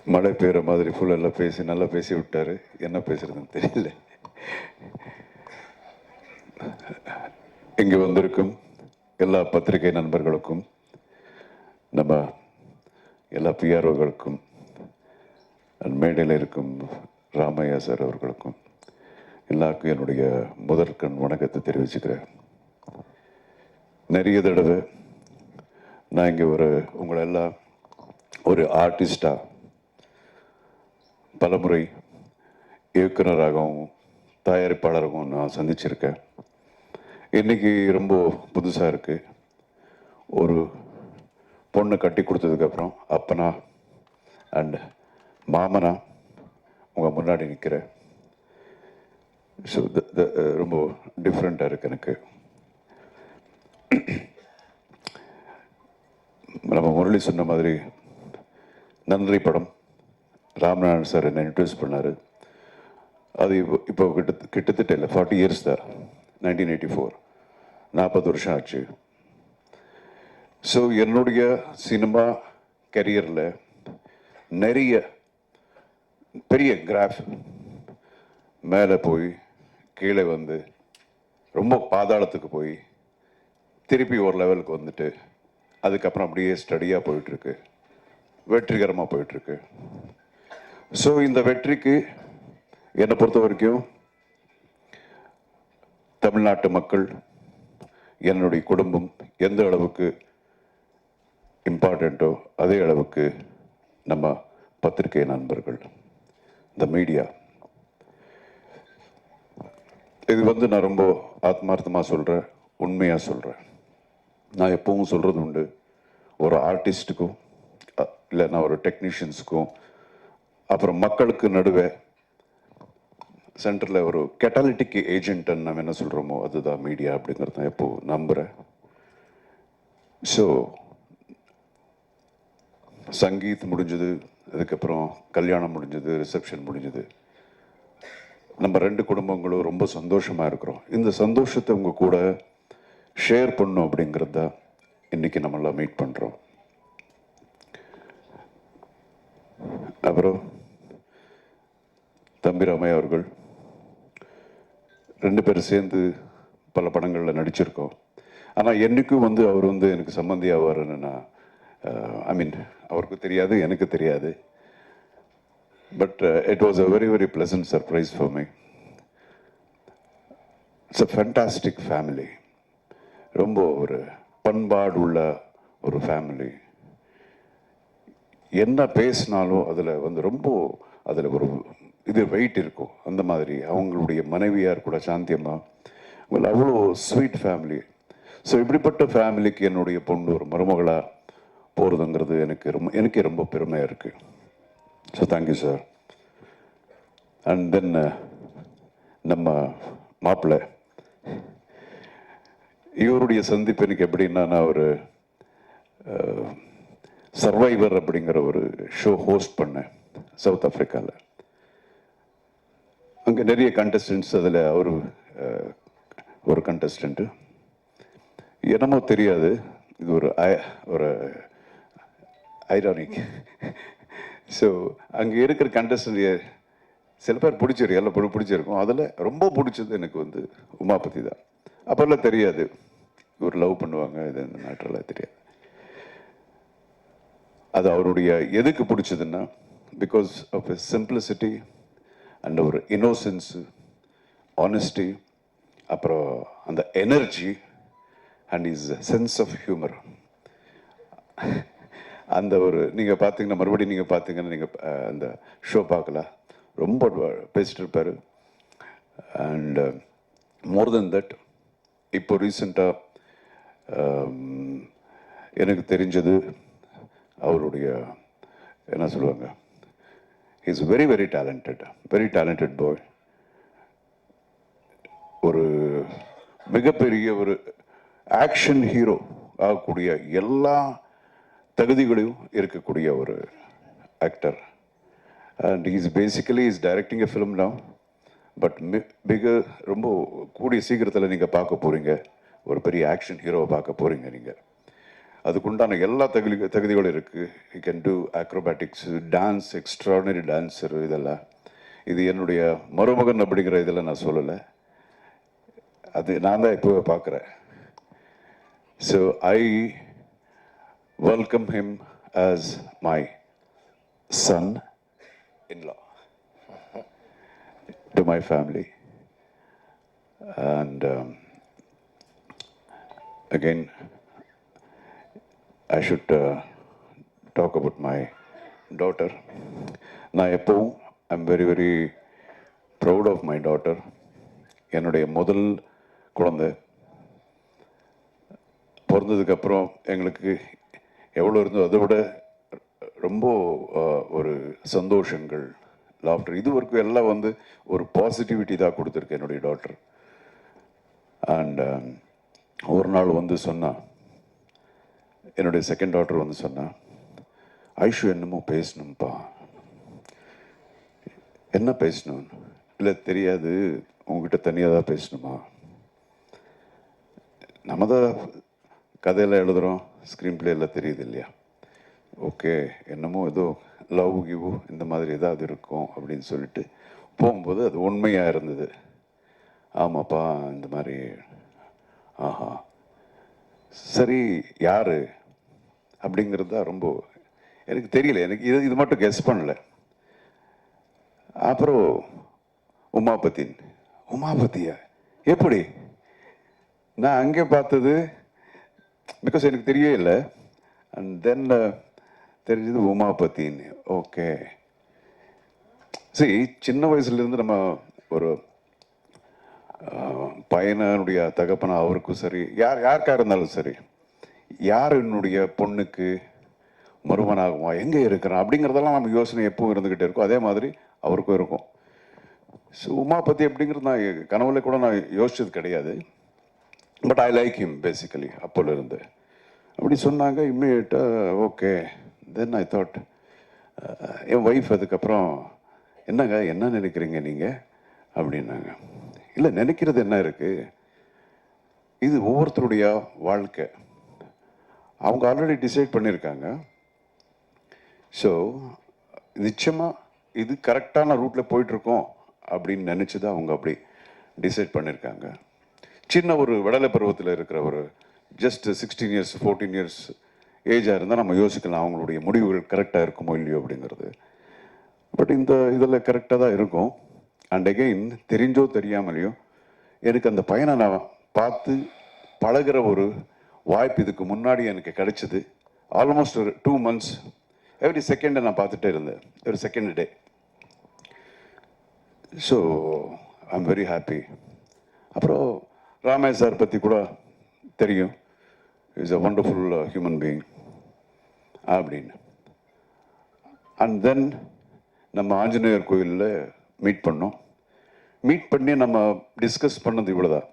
மழை பெய்கிற மாதிரி ஃபுல்லெல்லாம் பேசி நல்லா பேசி விட்டார். என்ன பேசுறதுன்னு தெரியல. இங்கே வந்திருக்கும் எல்லா பத்திரிகை நண்பர்களுக்கும், நம்ம எல்லா பிஆர்ஓகளுக்கும், மேடையில் இருக்கும் ராமையா சார் அவர்களுக்கும் எல்லாருக்கும் என்னுடைய முதற்கண் வணக்கத்தை தெரிவிச்சுக்கிறேன். நிறைய தடவை நான் இங்கே உங்களெல்லாம் ஒரு ஆர்டிஸ்டாக பலமுறை இயக்குனராகவும் தயாரிப்பாளராகவும் நான் சந்திச்சிருக்கேன். இன்றைக்கி ரொம்ப புதுசாக இருக்குது. ஒரு பொண்ணை கட்டி கொடுத்ததுக்கப்புறம் அப்பனா அண்ட் மாமனா உங்கள் முன்னாடி நிற்கிறேன். ஸோ ரொம்ப டிஃப்ரெண்ட்டாக இருக்குது எனக்கு. நம்ம முரளி சொன்ன மாதிரி நன்றி படம் ராம்நாதன் சார் என்னை இன்ட்ரடியூஸ் பண்ணார். அது இப்போ கிட்டத்தட்ட இல்லை 40 இயர்ஸ் தான். 1984, 40 வருஷம் ஆச்சு. ஸோ என்னுடைய சினிமா கரியரில் நிறைய பெரிய கிராஃப் மேலே போய் கீழே வந்து ரொம்ப பாதாளத்துக்கு போய் திருப்பி ஒரு லெவலுக்கு வந்துட்டு அதுக்கப்புறம் அப்படியே ஸ்டடியாக போயிட்டுருக்கு, வெற்றிகரமாக போயிட்டுருக்கு. ஸோ இந்த வெற்றிக்கு என்னை பொறுத்த வரைக்கும் தமிழ்நாட்டு மக்கள், என்னுடைய குடும்பம் எந்த அளவுக்கு இம்பார்ட்டண்ட்டோ அதே அளவுக்கு நம்ம பத்திரிகை நண்பர்கள், இந்த மீடியா. இது நான் ரொம்ப ஆத்மார்த்தமாக சொல்கிறேன், உண்மையாக சொல்கிறேன். நான் எப்பவும் சொல்கிறது உண்டு, ஒரு ஆர்டிஸ்ட்டுக்கும் இல்லைன்னா ஒரு டெக்னீஷியன்ஸுக்கும் அப்புறம் மக்களுக்கு நடுவே சென்டரில் ஒரு கெட்டாலிட்டிக் ஏஜென்ட்ன்னு நம்ம என்ன சொல்கிறோமோ அதுதான் மீடியா அப்படிங்கிறது தான் எப்போ நம்புகிறேன். ஸோ சங்கீத் முடிஞ்சது, அதுக்கப்புறம் கல்யாணம் முடிஞ்சது, ரிசப்ஷன் முடிஞ்சது. நம்ம 2 குடும்பங்களும் ரொம்ப சந்தோஷமாக இருக்கிறோம். இந்த சந்தோஷத்தை உங்கள் கூட ஷேர் பண்ணும் அப்படிங்கிறது தான் இன்றைக்கி நம்மளாம் மீட் பண்ணுறோம். அப்புறம் தம்பி ராமையா அவர்கள் 2 பேரும் சேர்ந்து பல படங்களில் நடிச்சிருக்கோம். ஆனால் என்றைக்கும் அவர் எனக்கு சம்மந்தி ஆவார்னு நான் அவருக்கு தெரியாது, எனக்கு தெரியாது. But it was a very very pleasant surprise for me. It's a fantastic family. ரொம்ப ஒரு பண்பாடு உள்ள ஒரு ஃபேமிலி. என்ன பேசினாலும் அதில் ரொம்ப அதில் ஒரு வெயிட் இருக்கும். அந்த மாதிரி அவங்களுடைய மனைவியார் கூட சாந்தியம்மா, அவ்வளோ ஸ்வீட் ஃபேமிலி. ஸோ இப்படிப்பட்ட ஃபேமிலிக்கு என்னுடைய பொண்ணு ஒரு மருமகளாக போகிறதுங்கிறது எனக்கே ரொம்ப பெருமையாக இருக்குது. So thank you sir. And then நம்ம மாப்பிள்ளை, இவருடைய சந்திப்பு எனக்கு எப்படின்னா, நான் ஒரு சர்வைவர் அப்படிங்கிற ஒரு ஷோ ஹோஸ்ட் பண்ணேன் சவுத் ஆஃப்ரிக்காவில். அங்கே நிறைய கண்டஸ்டன்ட்ஸ், அதில் ஒரு கண்டஸ்டண்ட்டு என்னமோ தெரியாது, இது ஒரு ஐரானிக். ஸோ அங்கே இருக்கிற கண்டஸ்டன்ட் சில பேர் பிடிச்சிருக்கு, எல்லாம் பிடிச்சிருக்கும். அதில் ரொம்ப பிடிச்சது எனக்கு உமாபதி தான். அப்போல்லாம் தெரியாது இவர் லவ் பண்ணுவாங்க, இது இந்த மேட்டரெல்லாம் தெரியாது. அது அவருடைய எதுக்கு பிடிச்சதுன்னா, because of a simplicity and ஒரு இன்னோசன்ஸு, ஆனஸ்டி, அப்புறம் அந்த energy and is sense of humour. அந்த நீங்கள் பார்த்தீங்கன்னா, மறுபடியும் நீங்கள் பார்த்தீங்கன்னா, நீங்கள் அந்த ஷோ பார்க்கலாம், ரொம்ப பேசிட்டு இருப்பார். அண்ட் மோர் தென் தட், இப்போ ரீசெண்டாக எனக்கு தெரிஞ்சது அவருடைய என்ன சொல்லுவாங்க, இஸ் வெரி வெரி டேலண்டட் பாய். ஒரு மிகப்பெரிய ஒரு ஆக்ஷன் ஹீரோ ஆகக்கூடிய எல்லா தகுதிகளையும் இருக்கக்கூடிய ஒரு actor. And basically is directing a film now. But ரொம்ப கூடிய சீக்கிரத்தில் நீங்கள் பார்க்க போகிறீங்க, ஒரு பெரிய ஆக்ஷன் ஹீரோவை பார்க்க போகிறீங்க நீங்கள். அதுக்குண்டான எல்லா தகுதிகளும் இருக்குது. You can do அக்ரோபேட்டிக்ஸ், dance, extraordinary dancer. இதெல்லாம் இது என்னுடைய மருமகன் அப்படிங்கிற இதில் நான் சொல்லலை, அது நான் தான் இப்போ பார்க்குறேன். So I welcome him as my son-in-law to my family. And again, I should talk about my daughter. நான் எப்பவும் I'm very very proud of my daughter. என்னுடைய முதல் குழந்தை பிறந்ததுக்கப்புறம் எங்களுக்கு எவ்வளோ இருந்தோ அதை விட ரொம்ப ஒரு சந்தோஷங்கள், லாஃப்டர், இது வரைக்கும் எல்லாம் வந்து ஒரு பாசிட்டிவிட்டி தான் கொடுத்துருக்கு என்னுடைய டாக்டர். அண்ட் ஒரு நாள் வந்து சொன்னா, என்னுடைய செகண்ட் டாக்டர் வந்து சொன்னா, ஐஷு என்னமோ பேசணும்ப்பா. என்ன பேசணும்? இல்லை தெரியாது, உங்ககிட்ட தனியாக தான் பேசணுமா? நம்ம தான் கதையெல்லாம் எழுதுகிறோம், ஸ்க்ரீன் பிளே எல்லாம் தெரியுது இல்லையா? ஓகே, என்னமோ ஏதோ லவ் கிவ் இந்த மாதிரி ஏதாவது இருக்கும் அப்படின்னு சொல்லிட்டு போகும்போது அது உண்மையாக இருந்தது. ஆமாப்பா இந்த மாதிரி. ஆஹா சரி, யார் அப்படிங்கிறது தான் ரொம்ப எனக்கு தெரியல. எனக்கு இது மட்டும் கெஸ் பண்ணல. அப்புறம் உமாபதின். உமாபதியா? எப்படி? நான் அங்கே பார்த்தது பிகாஸ் எனக்கு தெரியவே இல்லை. அண்ட் தென் தெரிஞ்சது உமாபதின்னு. ஓகே, சரி, சின்ன வயசுலேருந்து நம்ம ஒரு பையனுடைய தகப்பனா அவருக்கும் சரி, யாருக்கா இருந்தாலும் சரி, யார் என்னுடைய பொண்ணுக்கு மருமனாகுமா, எங்கே இருக்கிறான் அப்படிங்கிறதெல்லாம் நம்ம யோசனை எப்பவும் இருந்துக்கிட்டே இருக்கும். அதே மாதிரி அவருக்கும் இருக்கும். ஸோ உமாபதி அப்படிங்கிறது நான் கனவுல கூட நான் யோசிச்சது கிடையாது. But I like him basically. அப்போலேருந்து அப்படி சொன்னாங்க. இம்மிடியேட்டாக ஓகே. தென் ஐ தாட், என் ஒய்ஃப் அதுக்கப்புறம் என்னங்க என்ன நினைக்கிறீங்க நீங்கள் அப்படின்னாங்க. இல்லை, நினைக்கிறது என்ன இருக்குது, இது ஒவ்வொருத்தருடைய வாழ்க்கை, அவங்க ஆல்ரெடி டிசைட் பண்ணியிருக்காங்க. ஸோ நிச்சயமாக இது கரெக்டான ரூட்டில் போயிட்டுருக்கோம் அப்படின்னு நினச்சி தான் அவங்க அப்படி டிசைட் பண்ணியிருக்காங்க. சின்ன ஒரு விடலை பருவத்தில் இருக்கிற ஒரு ஜஸ்ட் 16 years 14 years ஏஜாக இருந்தால் நம்ம யோசிக்கலாம் அவங்களுடைய முடிவுகள் கரெக்டாக இருக்குமோ இல்லையோ அப்படிங்கிறது. பட் இந்த இதில் கரெக்டாக தான் இருக்கும். அண்ட் அகெயின், தெரிஞ்சோ தெரியாமலையோ எனக்கு அந்த பையனை நான் பார்த்து பழகிற ஒரு வாய்ப்பு இதுக்கு முன்னாடி எனக்கு கிடைச்சிது. ஆல்மோஸ்ட் ஒரு 2 months எவ்ரி செகண்டை நான் பார்த்துட்டே இருந்தேன், ஒரு second day. So I am very happy. அப்புறம் ராமேஷ் சார் பற்றி கூட தெரியும், is a wonderful human being அப்படின்னு. அண்ட் தென் நம்ம ஆஞ்சநேயர் கோயிலில் மீட் பண்ணோம். மீட் பண்ணி நம்ம டிஸ்கஸ் பண்ணது இவ்வளோதான்,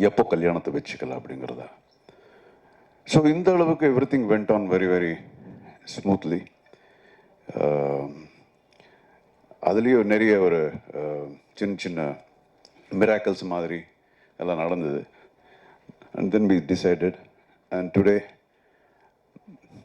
எப்போ கல்யாணத்தை வச்சுக்கலாம் அப்படிங்கிறதா. ஸோ இந்த அளவுக்கு everything went on very very smoothly. அதுலேயும் நிறைய ஒரு சின்ன சின்ன மிராக்கிள்ஸ் மாதிரி எல்லாம் நடந்தது. And then we decided, and today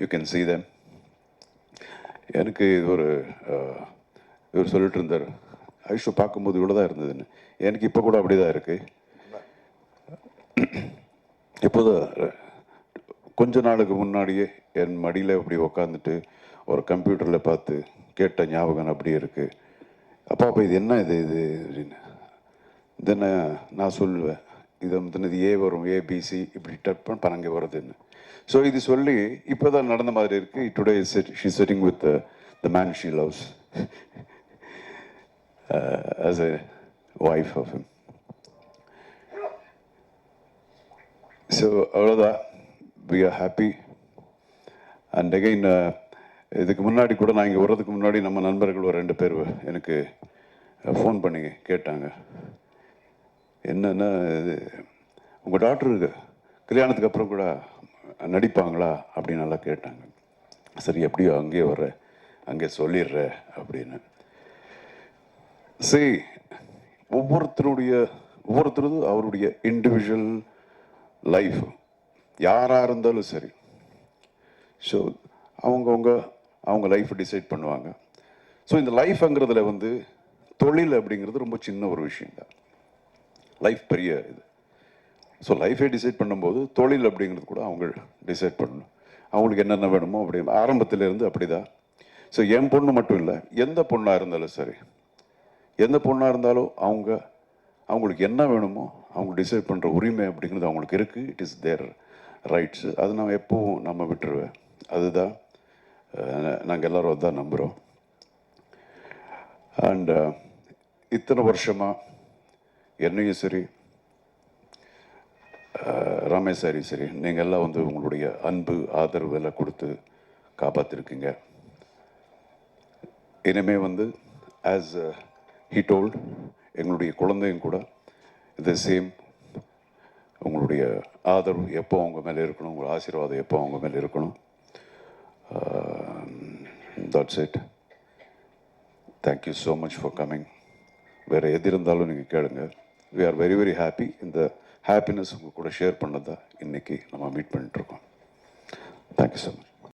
you can see them. எனக்கு இது ஒரு இவர் சொல்லிட்டு இருந்தார், ஐஷு பார்க்கும்போது இவ்வளோ தான் இருந்ததுன்னு. எனக்கு இப்போ கூட அப்படி தான் இருக்குது. இப்போதான் கொஞ்ச நாளுக்கு முன்னாடியே என் மடியில் இப்படி உக்காந்துட்டு ஒரு கம்ப்யூட்டரில் பார்த்து கேட்ட ஞாபகம் அப்படியே இருக்குது. அப்பா இது என்ன இது அப்படின்னு. தென் நான் சொல்லுவேன், இது வந்து இது ஏ வரும், ஏபிசி இப்படி டப் பண்ண அங்கே வருதுன்னு. ஸோ இது சொல்லி இப்போ தான் நடந்த மாதிரி இருக்குது. Today she sitting with the man she loves as a wife of him. So அவ்வளோதான், we are happy. And again, இதுக்கு முன்னாடி கூட நான் இங்கே வர்றதுக்கு முன்னாடி நம்ம நண்பர்கள் ஒரு 2 பேர் எனக்கு ஃபோன் பண்ணி கேட்டாங்க, என்னென்னா இது உங்கள் டாக்டருக்கு கல்யாணத்துக்கு அப்புறம் கூட நடிப்பாங்களா அப்படின்னு நல்லா கேட்டாங்க. சரி, எப்படியோ அங்கேயே வர்ற, அங்கே சொல்லிடுற அப்படின்னு. சரி, ஒவ்வொருத்தரும் அவருடைய இண்டிவிஜுவல் லைஃப் யாராக இருந்தாலும் சரி, ஸோ அவங்க லைஃப்பை டிசைட் பண்ணுவாங்க. ஸோ இந்த லைஃப்ங்கிறதுல வந்து தொழில் அப்படிங்கிறது ரொம்ப சின்ன ஒரு விஷயம் தான். லைஃப் பெரிய இது. ஸோ லைஃபை டிசைட் பண்ணும்போது தொழில் அப்படிங்கிறது கூட அவங்க டிசைட் பண்ணணும். அவங்களுக்கு என்னென்ன வேணுமோ அப்படி ஆரம்பத்திலேருந்து அப்படி தான். ஸோ என் பொண்ணு மட்டும் இல்லை, எந்த பொண்ணாக இருந்தாலும் சரி, எந்த பொண்ணாக இருந்தாலும் அவங்களுக்கு என்ன வேணுமோ அவங்க டிசைட் பண்ணுற உரிமை அப்படிங்கிறது அவங்களுக்கு இருக்குது. It is their rights. அது நான் எப்போவும் நம்ம விட்டுருவேன். அதுதான் நாங்கள் எல்லோரும் அதுதான் நம்புகிறோம். அண்ட் இத்தனை வருஷமாக என்னையும் சரி, ரமேஷ் சாரி சரி, நீங்கள் எல்லாம் வந்து உங்களுடைய அன்பு ஆதரவு எல்லாம் கொடுத்து காப்பாற்றிருக்கீங்க. இனிமேல் வந்து ஆஸ் ஹி டோல்ட், எங்களுடைய குழந்தையும் கூட த சேம். உங்களுடைய ஆதரவு எப்போ அவங்க மேலே இருக்கணும், உங்கள் ஆசீர்வாதம் எப்போ அவங்க மேலே இருக்கணும். That's it. Thank you so much for coming. வேறு எது இருந்தாலும் நீங்கள் கேளுங்க. We are very very happy. இந்த ஹாப்பினஸ் உங்கள் கூட ஷேர் பண்ணதான் இன்றைக்கி நம்ம மீட் பண்ணிட்டுருக்கோம். Thank you so much.